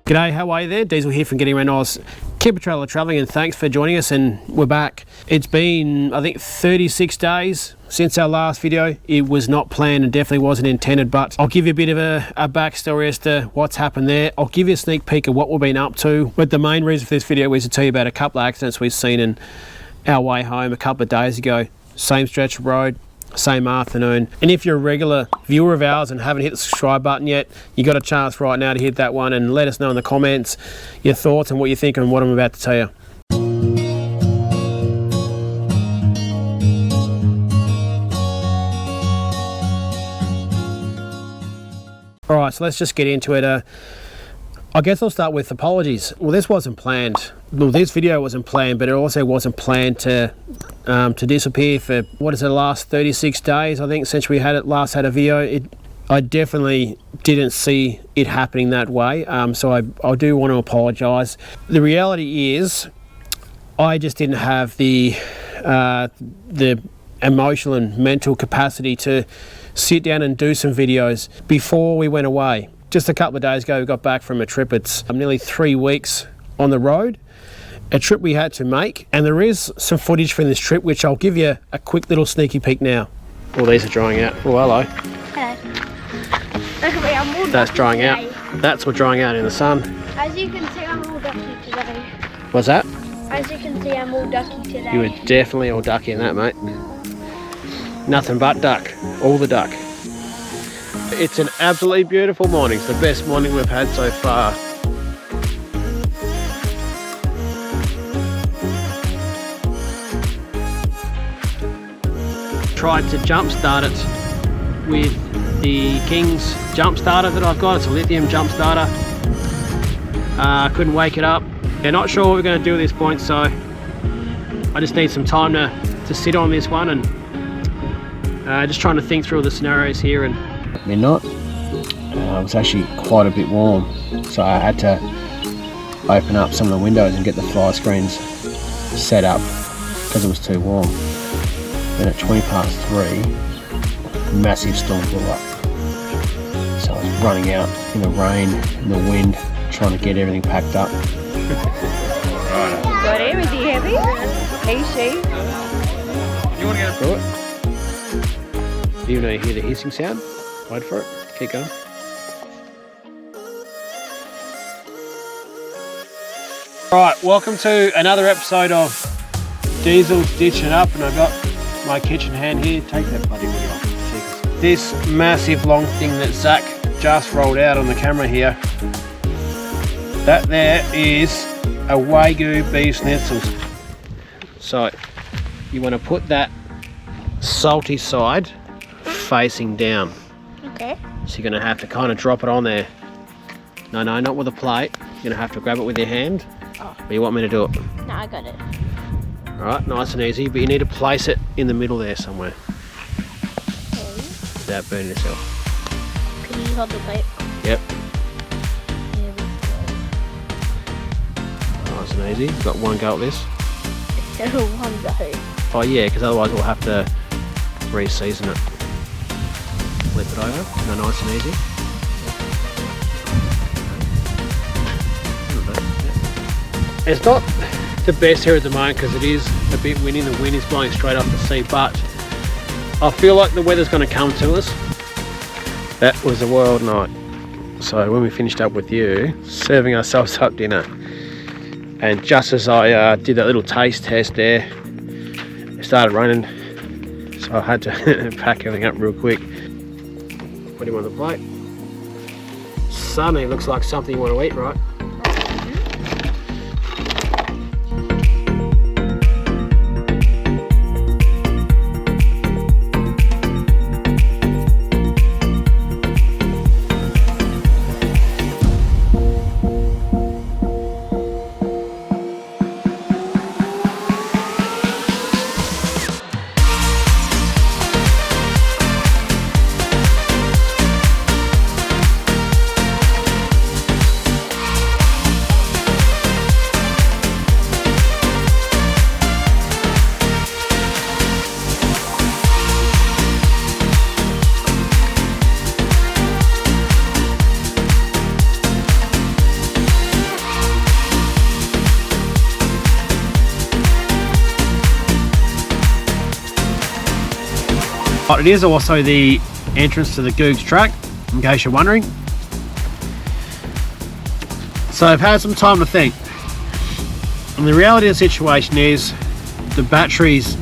G'day, how are you there? Diesel here from Getting Around Oz. Keep a trailer travelling, and thanks for joining us, and we're back. It's been, I think, 36 days since our last video. It was not planned and definitely wasn't intended, but I'll give you a bit of a backstory as to what's happened there. I'll give you a sneak peek of what we've been up to, but the main reason for this video is to tell you about a couple of accidents we've seen in our way home a couple of days ago. Same stretch of road, same afternoon. And if you're a regular viewer of ours and haven't hit the subscribe button yet, you got a chance right now to hit that one and let us know in the comments your thoughts and what you think on what I'm about to tell you. All right, so let's just get into it. I guess I'll start with apologies. Well, this wasn't planned. Well, this video wasn't planned, but it also wasn't planned to disappear for, what is it, the last 36 days, I think, since we last had a video. I definitely didn't see it happening that way, so I do want to apologise. The reality is, I just didn't have the emotional and mental capacity to sit down and do some videos before we went away. Just a couple of days ago, we got back from a trip. It's nearly 3 weeks on the road, a trip we had to make, and there is some footage from this trip which I'll give you a quick little sneaky peek now. All these are drying out. Oh, hello. Hello. Look at me, I'm all That's drying today. out. That's what drying out in the sun. As you can see, I'm all ducky today. What's that? As you can see, I'm all ducky today. You were definitely all ducky in that, mate. Nothing but duck. All the duck. It's an absolutely beautiful morning. It's the best morning we've had so far. Tried to jump start it with the King's jump starter that I've got. It's a lithium jump starter. Couldn't wake it up. They're not sure what we're going to do at this point, so I just need some time to sit on this one and just trying to think through all the scenarios here. And midnight. It was actually quite a bit warm, so I had to open up some of the windows and get the fly screens set up because it was too warm. Then at 3:20, massive storm blew up. So I was running out in the rain, in the wind, trying to get everything packed up. Got everything heavy. Hey, she. you want to get through it? Even though you hear the hissing sound, wait for it. Keep going. Right, welcome to another episode of Diesel's Ditching Up, and I've got my kitchen hand here. Take that bloody wheel off. This massive long thing that Zach just rolled out on the camera here, that there is a Wagyu beef schnitzels. So you want to put that salty side facing down. Okay. So you're going to have to kind of drop it on there. No, not with a plate. You're going to have to grab it with your hand. Oh. Or you want me to do it? No, I got it. Alright, nice and easy, but you need to place it in the middle there somewhere. Okay. Without burning yourself. Can you hold the plate? Yep. There we go. Nice and easy. Got one go at this. One go. Oh yeah, because otherwise we'll have to re-season it. Flip it over. No, nice and easy. It's not the best here at the moment because it is a bit windy. The wind is blowing straight off the sea, but I feel like the weather's going to come to us. That was a wild night. So when we finished up with you, serving ourselves up dinner, and just as I did that little taste test there, it started raining, so I had to pack everything up real quick. Put him on the plate. Suddenly looks like something you want to eat, right? But it is also the entrance to the Googs track, in case you're wondering. So I've had some time to think. And the reality of the situation is the batteries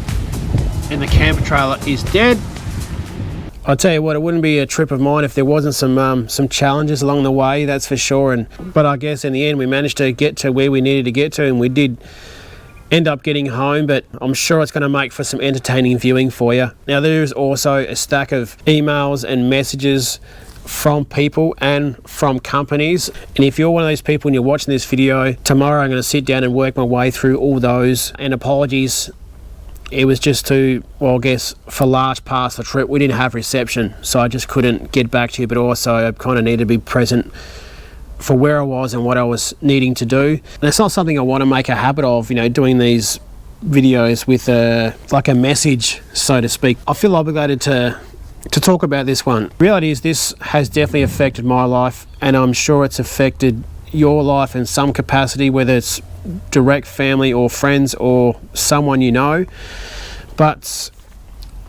in the camper trailer is dead. I'll tell you what, it wouldn't be a trip of mine if there wasn't some challenges along the way, that's for sure. But I guess in the end we managed to get to where we needed to get to, and we did end up getting home, but I'm sure it's going to make for some entertaining viewing for you. Now there is also a stack of emails and messages from people and from companies, and if you're one of those people and you're watching this video, tomorrow I'm going to sit down and work my way through all those. And apologies, it was just too, well, I guess for large parts of the trip we didn't have reception, so I just couldn't get back to you, but also I kind of needed to be present for where I was and what I was needing to do. And it's not something I want to make a habit of, you know, doing these videos with like a message, so to speak. I feel obligated to talk about this one. Reality is this has definitely affected my life, and I'm sure it's affected your life in some capacity, whether it's direct family or friends or someone you know. But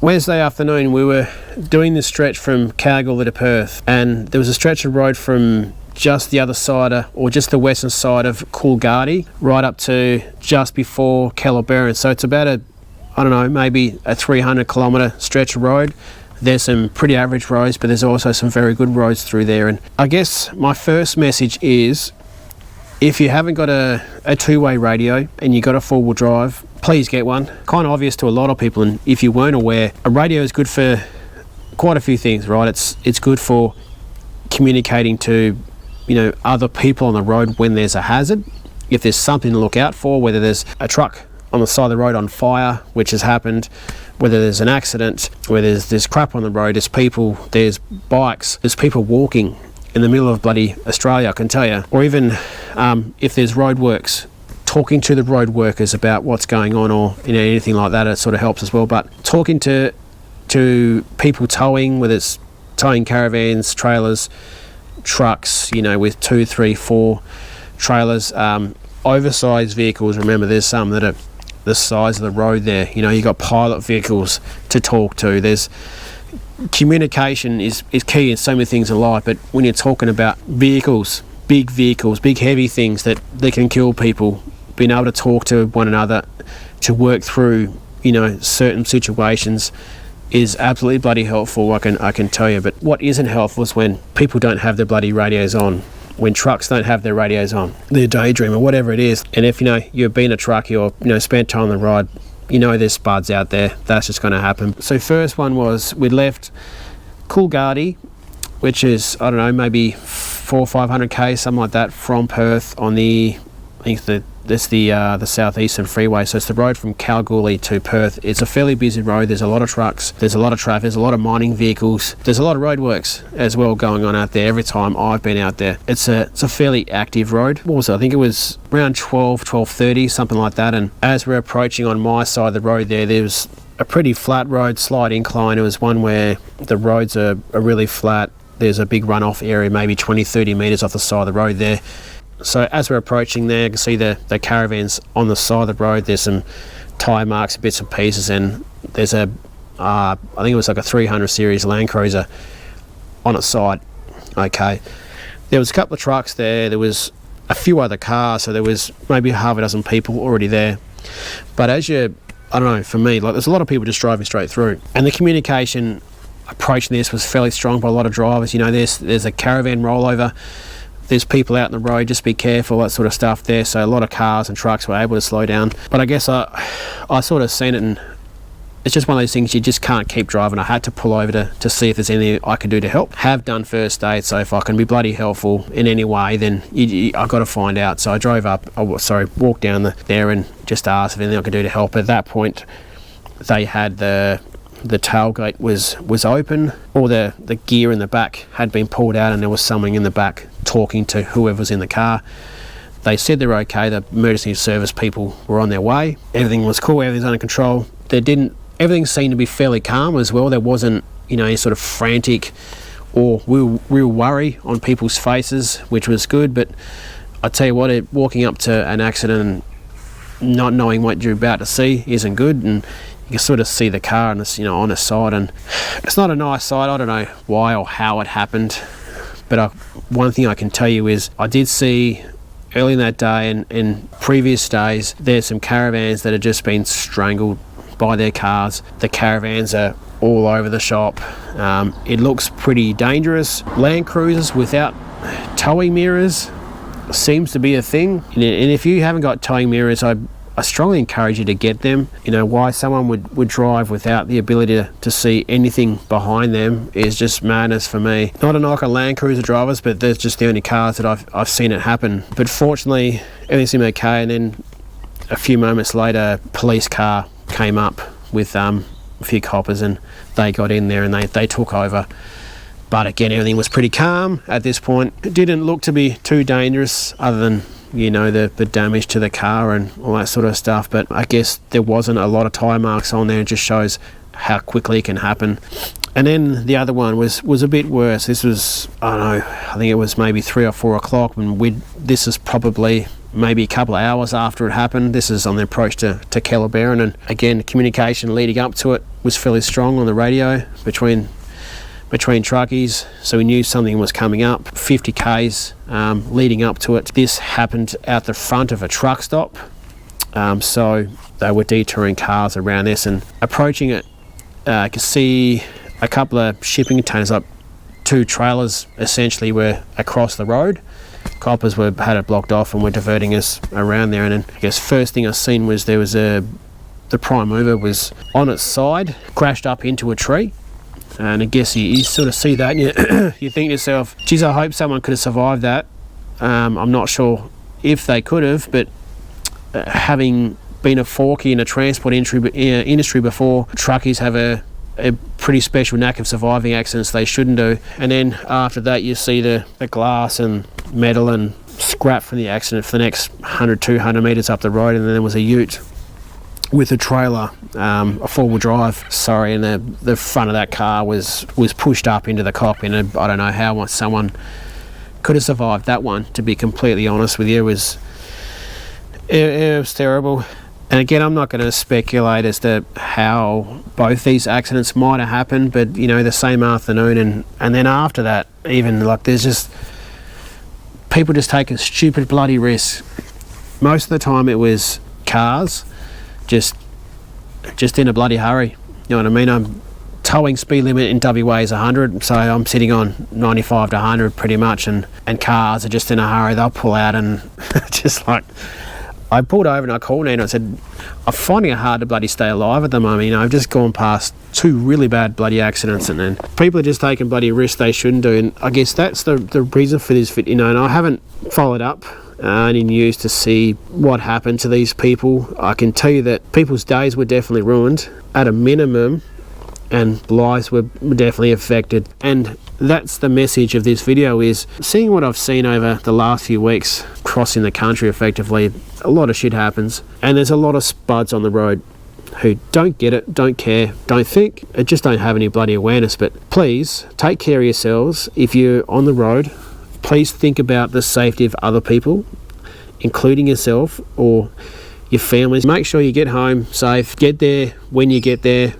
Wednesday afternoon we were doing this stretch from Kalgoorlie to Perth, and there was a stretch of road from just the other side or just the western side of Coolgardie right up to just before Kellerberrin. So it's about maybe a 300 kilometre stretch of road. There's some pretty average roads, but there's also some very good roads through there. And I guess my first message is, if you haven't got a two-way radio and you got a four-wheel drive, please get one. Kind of obvious to a lot of people, and if you weren't aware, a radio is good for quite a few things, right? It's good for communicating to, you know, other people on the road when there's a hazard, if there's something to look out for, whether there's a truck on the side of the road on fire, which has happened, whether there's an accident, whether there's crap on the road, there's people, there's bikes, there's people walking in the middle of bloody Australia, I can tell you. Or even if there's roadworks, talking to the road workers about what's going on, or, you know, anything like that, it sort of helps as well. But talking to people towing, whether it's towing caravans, trailers, trucks, you know, with 2, 3, 4 trailers, oversized vehicles. Remember, there's some that are the size of the road there. You know, you got pilot vehicles to talk to. There's communication is key in so many things in life, but when you're talking about vehicles, big heavy things that can kill people, being able to talk to one another, to work through, you know, certain situations is absolutely bloody helpful, I can tell you. But what isn't helpful is when people don't have their bloody radios on, when trucks don't have their radios on, their daydream or whatever it is. And if, you know, you've been a truckie or, you know, spent time on the ride, you know there's spuds out there. That's just going to happen. So first one was, we left Coolgardie, which is, I don't know, maybe 400 or 500 k, something like that, from Perth on the, I think that's the southeastern freeway. So it's the road from Kalgoorlie to Perth. It's a fairly busy road. There's a lot of trucks, there's a lot of traffic, there's a lot of mining vehicles, there's a lot of roadworks as well going on out there. Every time I've been out there, it's a fairly active road. What was it? I think it was around 12:30, something like that. And as we're approaching on my side of the road there was a pretty flat road, slight incline. It was one where the roads are really flat. There's a big runoff area, maybe 20-30 metres off the side of the road there. So as we're approaching there, you can see the caravans on the side of the road. There's some tyre marks, bits and pieces, and there's I think it was like a 300 series Land Cruiser on its side. Okay, there was a couple of trucks there. There was a few other cars, so there was maybe half a dozen people already there. But as you, I don't know, for me, like, there's a lot of people just driving straight through, and the communication approaching this was fairly strong by a lot of drivers. You know, there's a caravan rollover. There's people out in the road, just be careful, that sort of stuff there. So a lot of cars and trucks were able to slow down. But I guess I sort of seen it, and it's just one of those things you just can't keep driving. I had to pull over to see if there's anything I could do to help. Have done first aid, so if I can be bloody helpful in any way, then I've got to find out. So I drove up, walked down there and just asked if anything I could do to help. At that point, they had the tailgate was open, all the gear in the back had been pulled out, and there was someone in the back talking to whoever's in the car. They said they're okay. The emergency service people were on their way. Everything was cool, everything's under control. Everything seemed to be fairly calm as well. There wasn't, you know, any sort of frantic or real worry on people's faces, which was good. But I tell you what, walking up to an accident and not knowing what you're about to see isn't good, and you can sort of see the car and it's, you know, on the side, and it's not a nice sight. I don't know why or how it happened, but one thing I can tell you is I did see early in that day and in previous days there's some caravans that have just been strangled by their cars. The caravans are all over the shop. It looks pretty dangerous. Land Cruisers without towing mirrors seems to be a thing, and if you haven't got towing mirrors, I strongly encourage you to get them. You know, why someone would drive without the ability to see anything behind them is just madness for me. Not a knock on Land Cruiser drivers, but they're just the only cars that I've seen it happen. But fortunately, everything seemed okay, and then a few moments later, a police car came up with a few coppers, and they got in there and they took over. But again, everything was pretty calm at this point. It didn't look to be too dangerous, other than, you know, the damage to the car and all that sort of stuff. But I guess there wasn't a lot of tyre marks on there. It just shows how quickly it can happen. And then the other one was a bit worse. This was, I don't know, I think it was maybe 3 or 4 o'clock, and this is probably maybe a couple of hours after it happened. This is on the approach to Caravan, and again, communication leading up to it was fairly strong on the radio between truckies, so we knew something was coming up. 50 k's leading up to it. This happened out the front of a truck stop, so they were detouring cars around this and approaching it. I could see a couple of shipping containers, like 2 trailers essentially, were across the road. Coppers had it blocked off and were diverting us around there, and then I guess first thing I seen was there was the prime mover was on its side, crashed up into a tree. And I guess you sort of see that and you think to yourself, geez, I hope someone could have survived that. I'm not sure if they could have, but having been a forky in a transport industry before, truckies have a pretty special knack of surviving accidents they shouldn't do. And then after that you see the glass and metal and scrap from the accident for the next 100-200 metres up the road, and then there was a ute with a trailer, a four-wheel drive, and the front of that car was pushed up into the cockpit, and I don't know how someone could have survived that one, to be completely honest with you. It was terrible. And again, I'm not going to speculate as to how both these accidents might have happened, but you know, the same afternoon and then after that, even, like, there's just people just taking stupid bloody risks. Most of the time it was cars just in a bloody hurry. You know what I mean? I'm towing speed limit in WA is 100, so I'm sitting on 95 to 100 pretty much, and cars are just in a hurry. They'll pull out, and just like, I pulled over and I called Nina and I said, I'm finding it hard to bloody stay alive at the moment. You know, I've just gone past 2 really bad bloody accidents, and then people are just taking bloody risks they shouldn't do. And I guess that's the reason for this video. You know, and I haven't followed up any news to see what happened to these people. I can tell you that people's days were definitely ruined at a minimum, and lives were definitely affected. And that's the message of this video, is seeing what I've seen over the last few weeks crossing the country effectively. A lot of shit happens, and there's a lot of spuds on the road who don't get it, don't care, don't think, just don't have any bloody awareness. But please take care of yourselves. If you're on the road, please think about the safety of other people, including yourself or your families. Make sure you get home safe. Get there when you get there.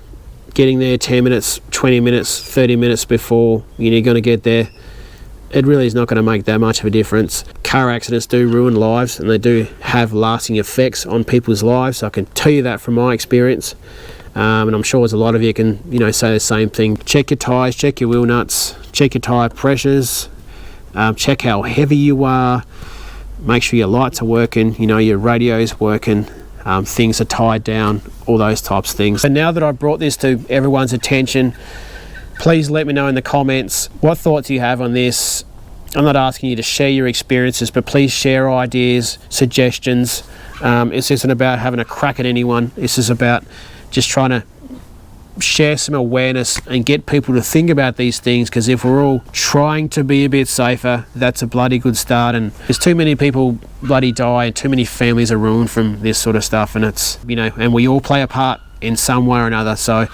Getting there 10 minutes, 20 minutes, 30 minutes before you're going to get there, it really is not going to make that much of a difference. Car accidents do ruin lives, and they do have lasting effects on people's lives. I can tell you that from my experience. And I'm sure there's a lot of you can, you know, say the same thing. Check your tyres, check your wheel nuts, check your tyre pressures. Check how heavy you are, make sure your lights are working, you know, your radio's working, things are tied down, all those types of things. And now that I've brought this to everyone's attention, please let me know in the comments what thoughts you have on this. I'm not asking you to share your experiences, but please share ideas, suggestions. This isn't about having a crack at anyone. This is about just trying to share some awareness and get people to think about these things, because if we're all trying to be a bit safer, that's a bloody good start. And there's too many people bloody die, and too many families are ruined from this sort of stuff, and it's, you know, and we all play a part in some way or another. So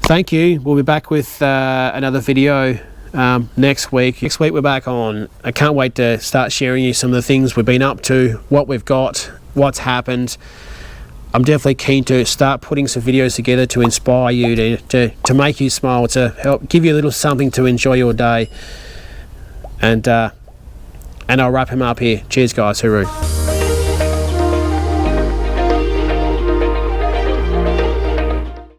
thank you. We'll be back with another video next week. Next week we're back on. I can't wait to start sharing you some of the things we've been up to, what we've got, what's happened. I'm definitely keen to start putting some videos together to inspire you, to make you smile, to help give you a little something to enjoy your day. And I'll wrap him up here. Cheers, guys. Hooroo.